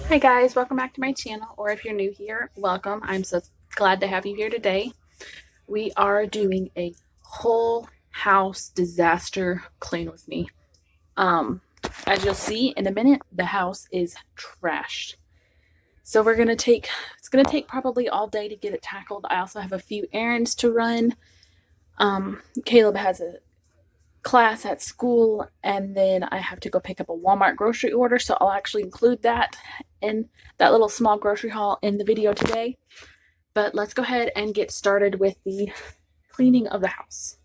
Hi guys, welcome back to my channel, or if you're new here, welcome. I'm so glad to have you here today. We are doing a whole house disaster clean with me. As you'll see in a minute, the house is trashed. So it's gonna take probably all day to get it tackled. I also have a few errands to run. Caleb has a class at school, and then I have to go pick up a Walmart grocery order, so I'll actually include that in that little small grocery haul in the video today. But let's go ahead and get started with the cleaning of the house.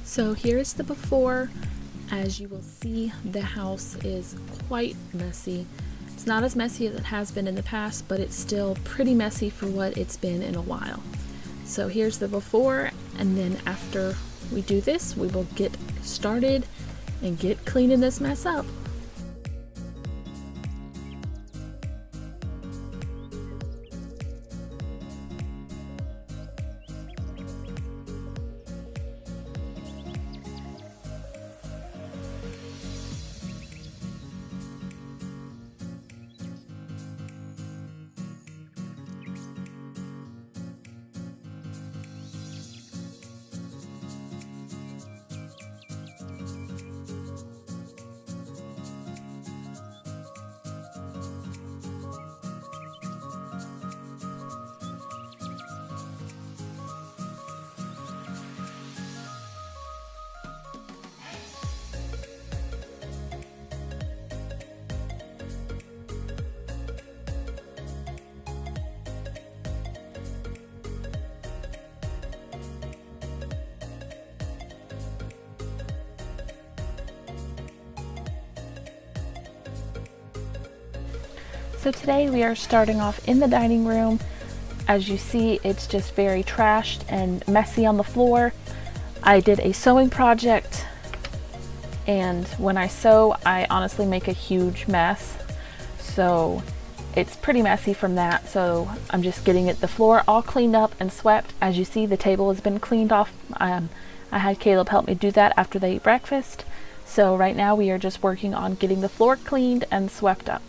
So here's the before. As you will see, the house is quite messy. It's not as messy as it has been in the past, but it's still pretty messy for what it's been in a while. So here's the before, and then after we do this, we will get started and get cleaning this mess up. So today we are starting off in the dining room. As you see, it's just very trashed and messy on the floor. I did a sewing project, and when I sew, I honestly make a huge mess. So it's pretty messy from that. So I'm just getting the floor all cleaned up and swept. As you see, the table has been cleaned off. I had Caleb help me do that after they ate breakfast. So right now we are just working on getting the floor cleaned and swept up.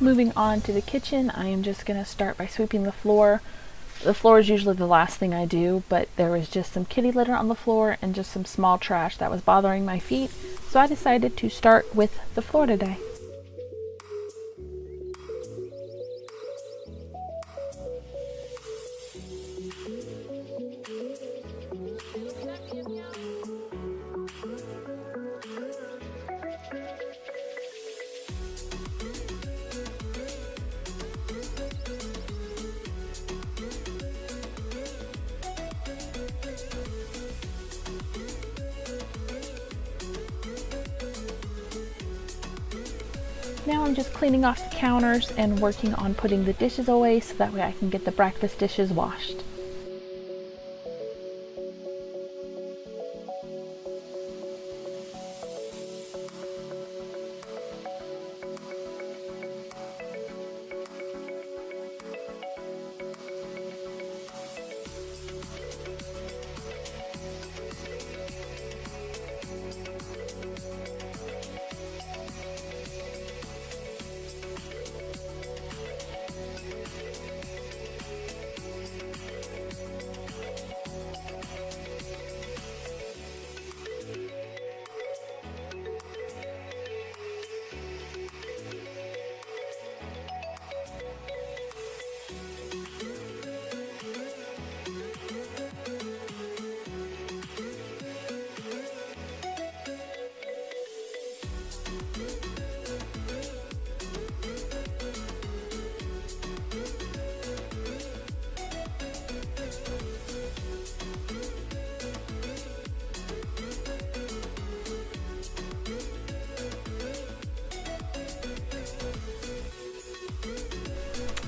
Moving on to the kitchen, I am just going to start by sweeping the floor. The floor is usually the last thing I do, but there was just some kitty litter on the floor and just some small trash that was bothering my feet, so I decided to start with the floor today. Now I'm just cleaning off the counters and working on putting the dishes away so that way I can get the breakfast dishes washed.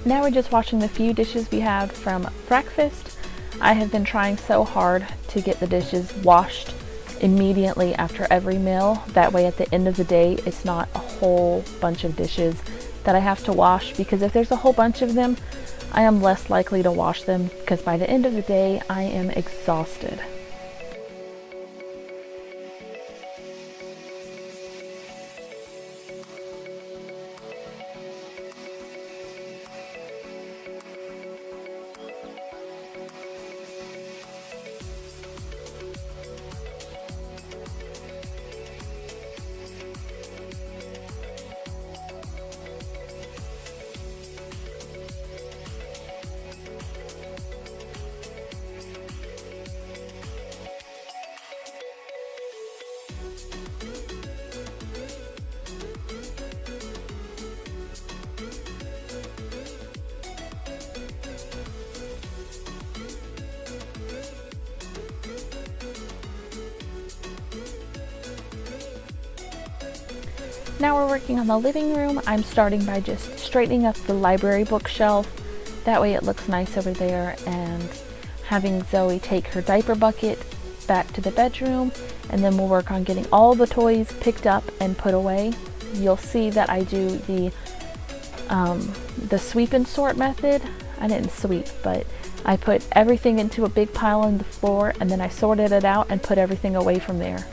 Now we're just washing the few dishes we had from breakfast. I have been trying so hard to get the dishes washed immediately after every meal. That way at the end of the day, it's not a whole bunch of dishes that I have to wash, because if there's a whole bunch of them, I am less likely to wash them because by the end of the day, I am exhausted. Now we're working on the living room. I'm starting by just straightening up the library bookshelf. That way it looks nice over there, and having Zoe take her diaper bucket back to the bedroom, and then we'll work on getting all the toys picked up and put away. You'll see that I do the sweep and sort method. I didn't sweep, but I put everything into a big pile on the floor, and then I sorted it out and put everything away from there.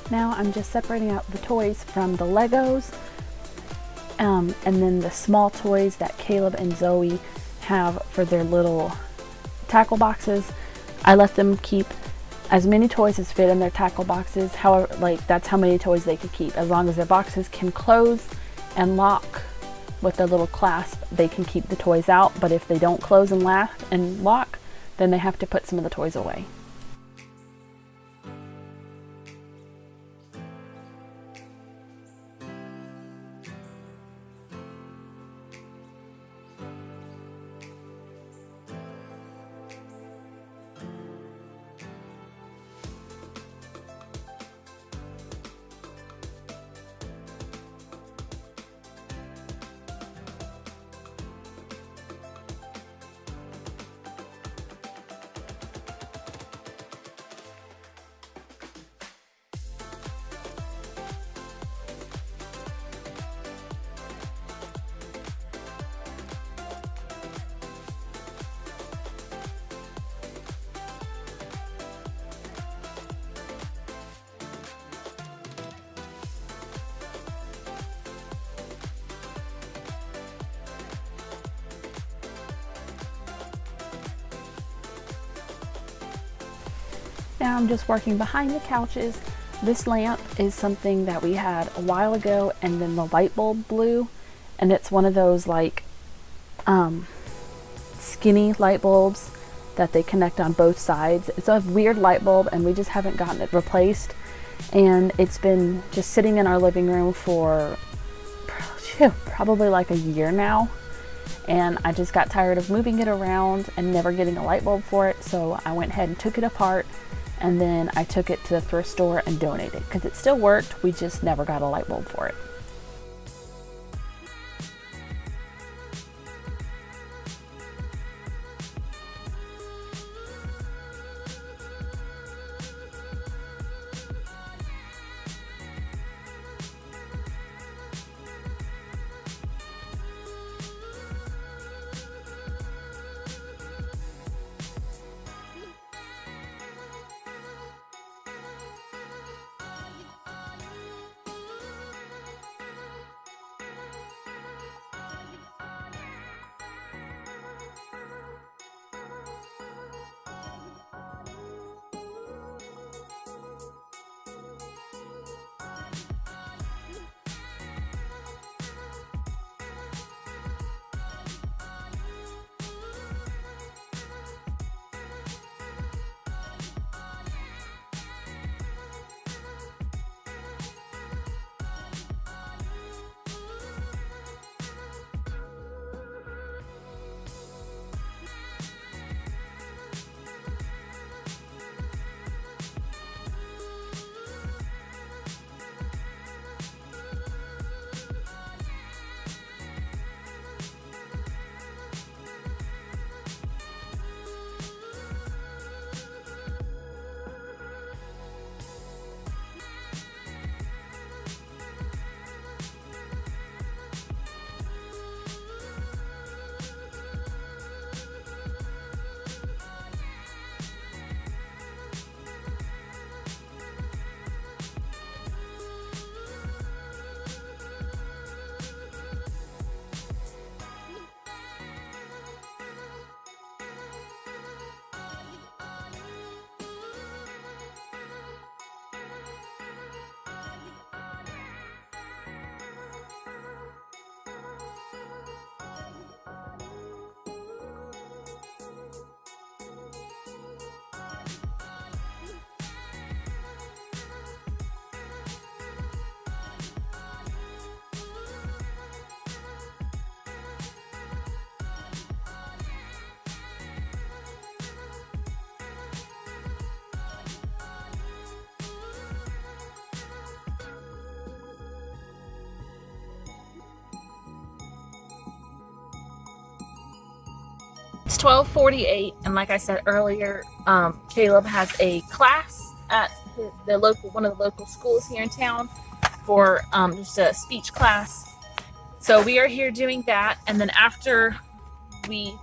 Now I'm just separating out the toys from the Legos, and then the small toys that Caleb and Zoe have for their little tackle boxes. I let them keep as many toys as fit in their tackle boxes. However, that's how many toys they could keep. As long as their boxes can close and lock with their little clasp, they can keep the toys out. But if they don't close and lock, then they have to put some of the toys away. now I'm just working behind the couches. This lamp is something that we had a while ago, and then the light bulb blew, and it's one of those like skinny light bulbs that they connect on both sides. It's a weird light bulb, and we just haven't gotten it replaced, and it's been just sitting in our living room for probably like a year now, and I just got tired of moving it around and never getting a light bulb for it, so I went ahead and took it apart, and then I took it to the thrift store and donated it because it still worked. We just never got a light bulb for it. It's 12:48, and like I said earlier, Caleb has a class at one of the local schools here in town for just a speech class. So we are here doing that, and then after we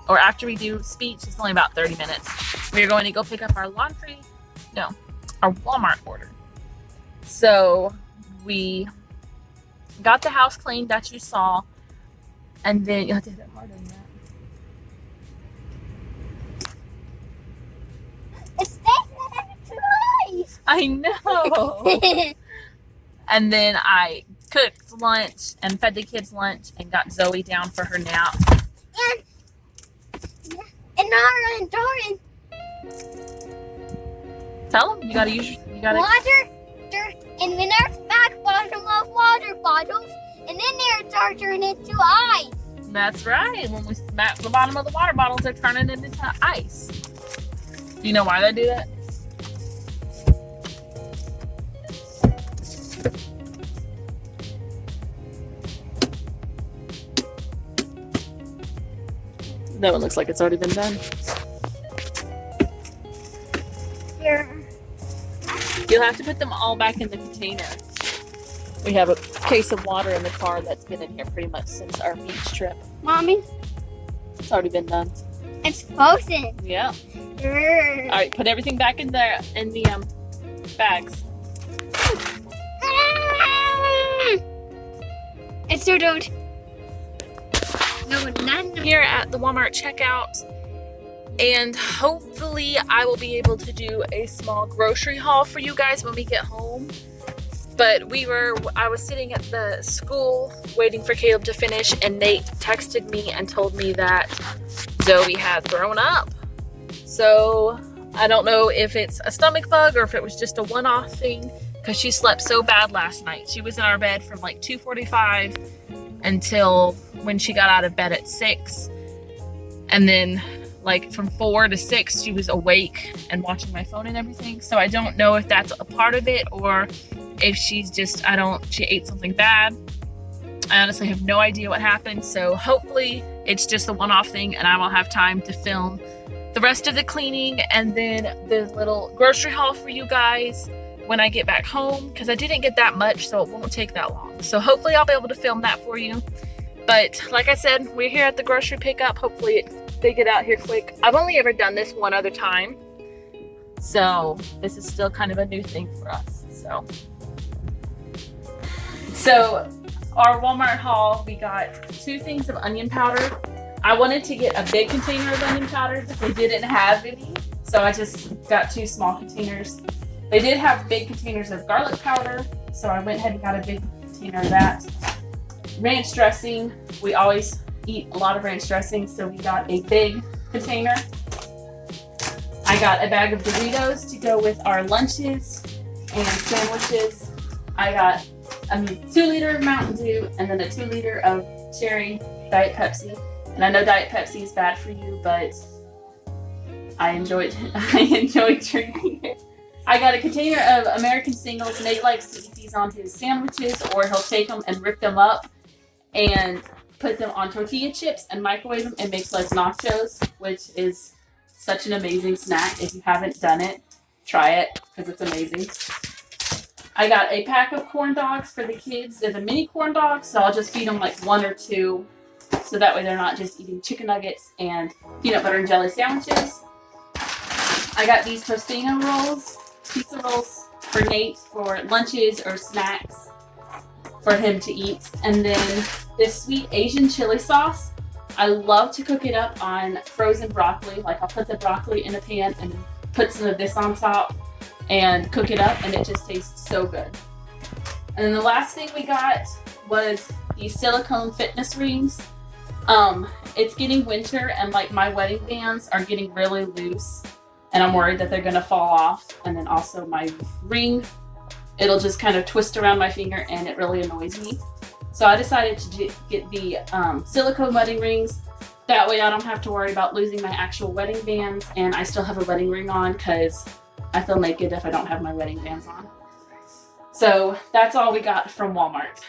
after we do speech, it's only about 30 minutes. We are going to go pick up our our Walmart order. So we got the house cleaned that you saw, and then you'll have to hit it harder than that. I know. And then I cooked lunch and fed the kids lunch and got Zoe down for her nap. And now Doran. Tell them you gotta water, and then there's back bottom of water bottles, and then they're turning into ice. That's right. When we smack the bottom of the water bottles, they're turning it into ice. Do you know why they do that? That one looks like it's already been done. Here. You'll have to put them all back in the container. We have a case of water in the car that's been in here pretty much since our beach trip. Mommy? It's already been done. It's frozen. Yeah. All right, put everything back in the bags. It's so dude. No, none. Here at the Walmart checkout, And hopefully I will be able to do a small grocery haul for you guys when we get home. But I was sitting at the school waiting for Caleb to finish, and Nate texted me and told me that Zoe had thrown up. So I don't know if it's a stomach bug or if it was just a one-off thing, because she slept so bad last night. She was in our bed from like 2:45 until when she got out of bed at 6. And then like from 4 to 6, she was awake and watching my phone and everything. So I don't know if that's a part of it or if she's just, she ate something bad. I honestly have no idea what happened. So hopefully it's just a one-off thing and I will have time to film the rest of the cleaning and then the little grocery haul for you guys when I get back home, because I didn't get that much, so it won't take that long. So hopefully I'll be able to film that for you. But like I said, we're here at the grocery pickup. Hopefully they get out here quick. I've only ever done this one other time, so this is still kind of a new thing for us. So our Walmart haul, we got 2 things of onion powder. I wanted to get a big container of onion powder, but they didn't have any, so I just got 2 small containers. They did have big containers of garlic powder, so I went ahead and got a big container of that. Ranch dressing, we always eat a lot of ranch dressing, so we got a big container. I got a bag of Doritos to go with our lunches and sandwiches. I got a 2-liter of Mountain Dew and then a 2-liter of cherry Diet Pepsi. And I know Diet Pepsi is bad for you, but I enjoy drinking it. I got a container of American Singles. Nate likes to eat these on his sandwiches, or he'll take them and rip them up and put them on tortilla chips and microwave them and make like nachos, which is such an amazing snack. If you haven't done it, try it because it's amazing. I got a pack of corn dogs for the kids. They're the mini corn dogs, so I'll just feed them like 1 or 2, so that way they're not just eating chicken nuggets and peanut butter and jelly sandwiches. I got these Tostino rolls, pizza rolls for Nate for lunches or snacks for him to eat. And then this sweet Asian chili sauce. I love to cook it up on frozen broccoli. Like I'll put the broccoli in a pan and put some of this on top and cook it up, and it just tastes so good. And then the last thing we got was these silicone fitness rings. It's getting winter and like my wedding bands are getting really loose and I'm worried that they're gonna fall off. And then also my ring, it'll just kind of twist around my finger and it really annoys me. So I decided to get the silicone wedding rings. That way I don't have to worry about losing my actual wedding bands, and I still have a wedding ring on because I feel naked if I don't have my wedding bands on. So that's all we got from Walmart.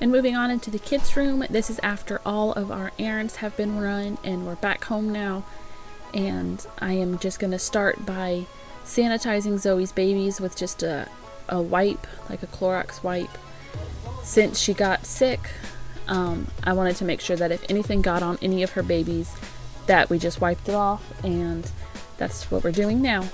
And moving on into the kids' room, this is after all of our errands have been run and we're back home now. And I am just going to start by sanitizing Zoe's babies with just a wipe, like a Clorox wipe. Since she got sick, I wanted to make sure that if anything got on any of her babies, that we just wiped it off, and that's what we're doing now.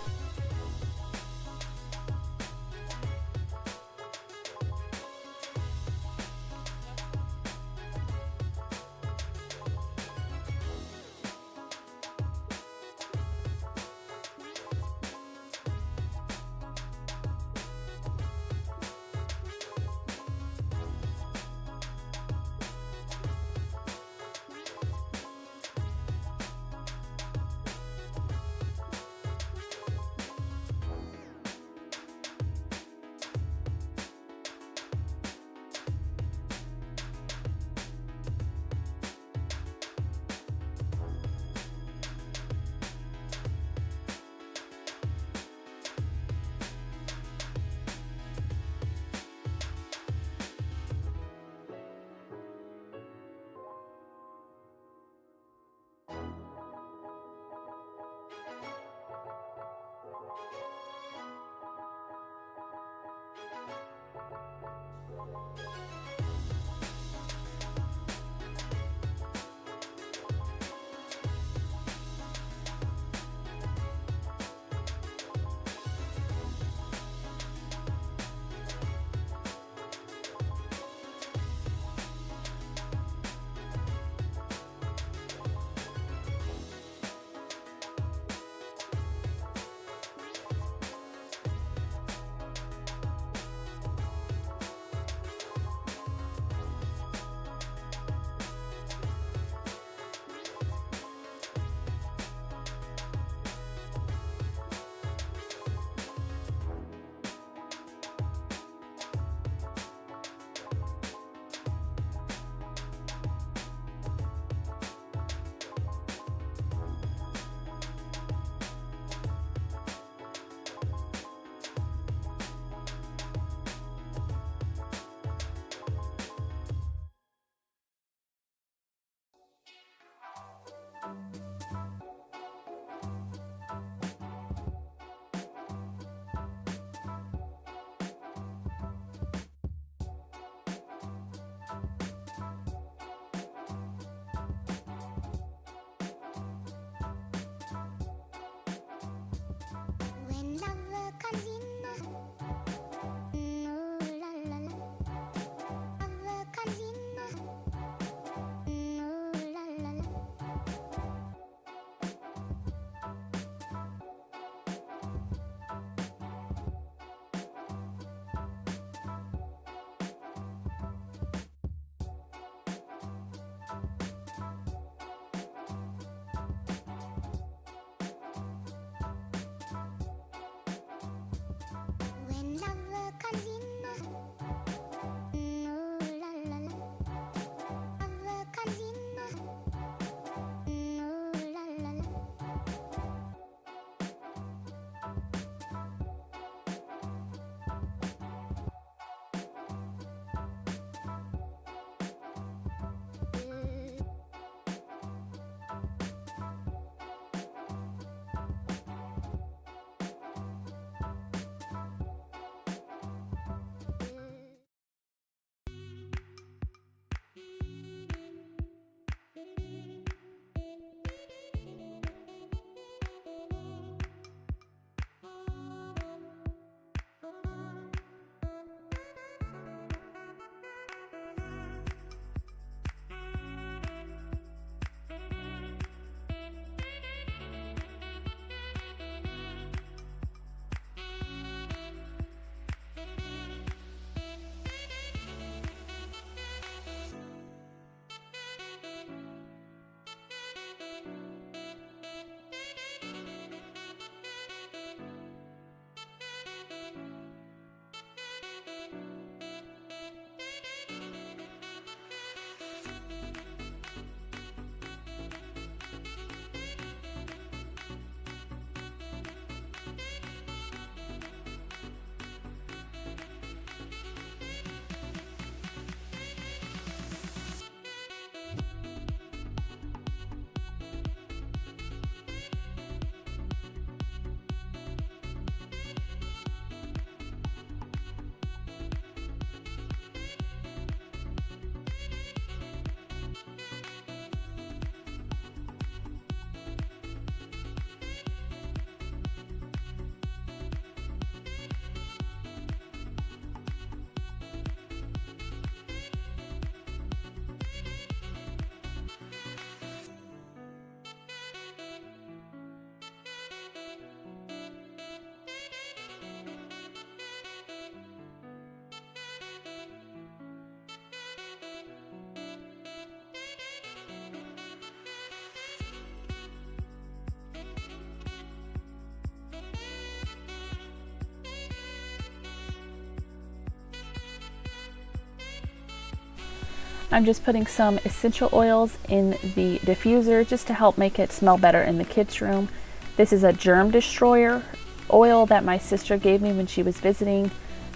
I'm just putting some essential oils in the diffuser just to help make it smell better in the kids' room. This is a germ destroyer oil that my sister gave me when she was visiting.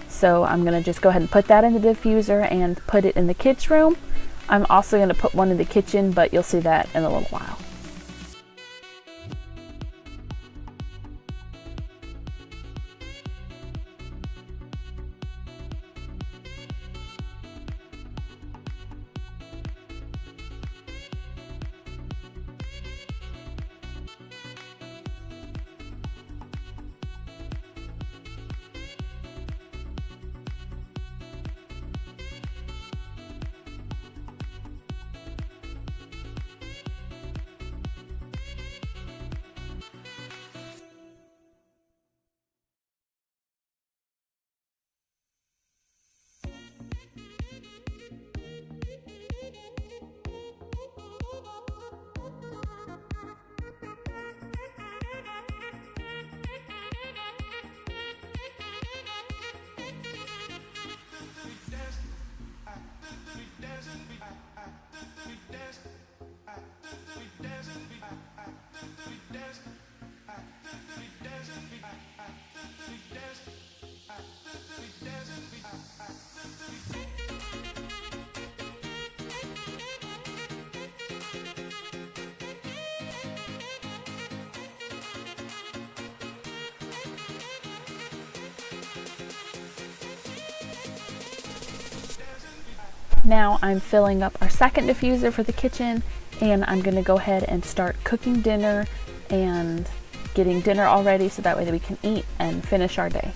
So I'm going to just go ahead and put that in the diffuser and put it in the kids' room. I'm also going to put one in the kitchen, but you'll see that in a little while. Now I'm filling up our second diffuser for the kitchen, and I'm going to go ahead and start cooking dinner and getting dinner all ready so that way that we can eat and finish our day.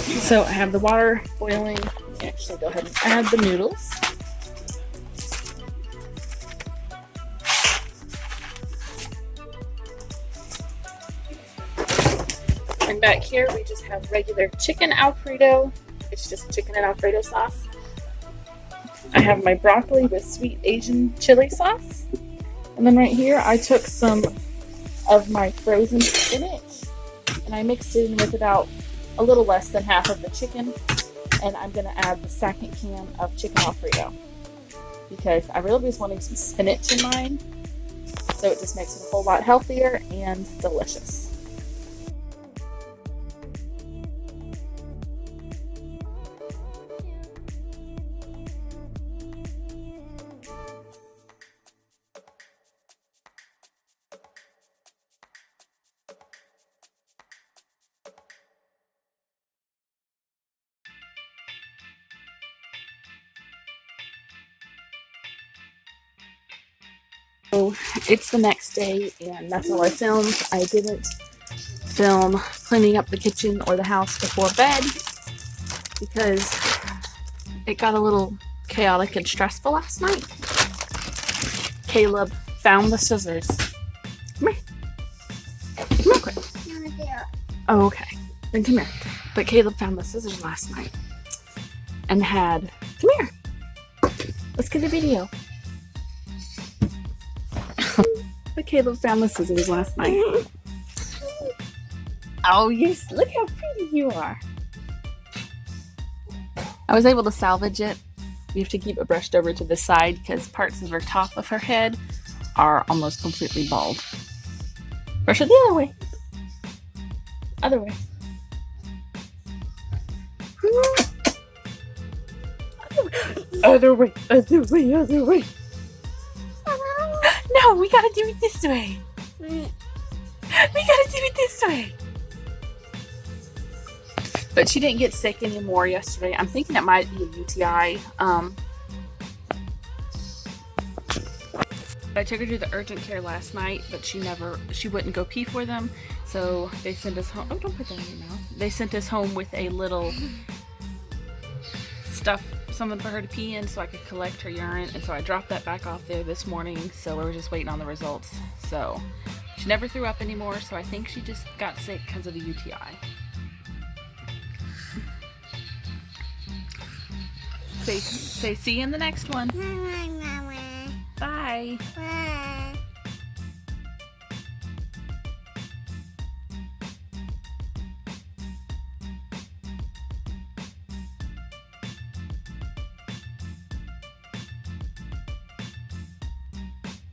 So I have the water boiling. Actually, go ahead and add the noodles. And back here, we just have regular chicken Alfredo. It's just chicken and Alfredo sauce. I have my broccoli with sweet Asian chili sauce. And then right here, I took some of my frozen spinach and I mixed it in with about a little less than half of the chicken. And I'm going to add the second can of chicken Alfredo because I really was wanting some spinach in mine. So it just makes it a whole lot healthier and delicious. So it's the next day and that's all I filmed. I didn't film cleaning up the kitchen or the house before bed because it got a little chaotic and stressful last night. Caleb found the scissors. Come here. Come here quick. Oh, okay. Then come here. But Caleb found the scissors last night and had, come here. Let's get a video. But Caleb found the scissors last night. Oh, yes. Look how pretty you are. I was able to salvage it. We have to keep it brushed over to the side because parts of her top of her head are almost completely bald. Brush it the other way. Other way. Other way. Other way. Other way. No, we gotta do it this way. We gotta do it this way. But she didn't get sick anymore yesterday. I'm thinking it might be a UTI. I took her to the urgent care last night, but she wouldn't go pee for them. So they sent us home. Oh, don't put that in your mouth. They sent us home with a little stuff, something for her to pee in so I could collect her urine. And so I dropped that back off there this morning. So we were just waiting on the results. So she never threw up anymore. So I think she just got sick because of the UTI. Say see you in the next one. Bye. Bye.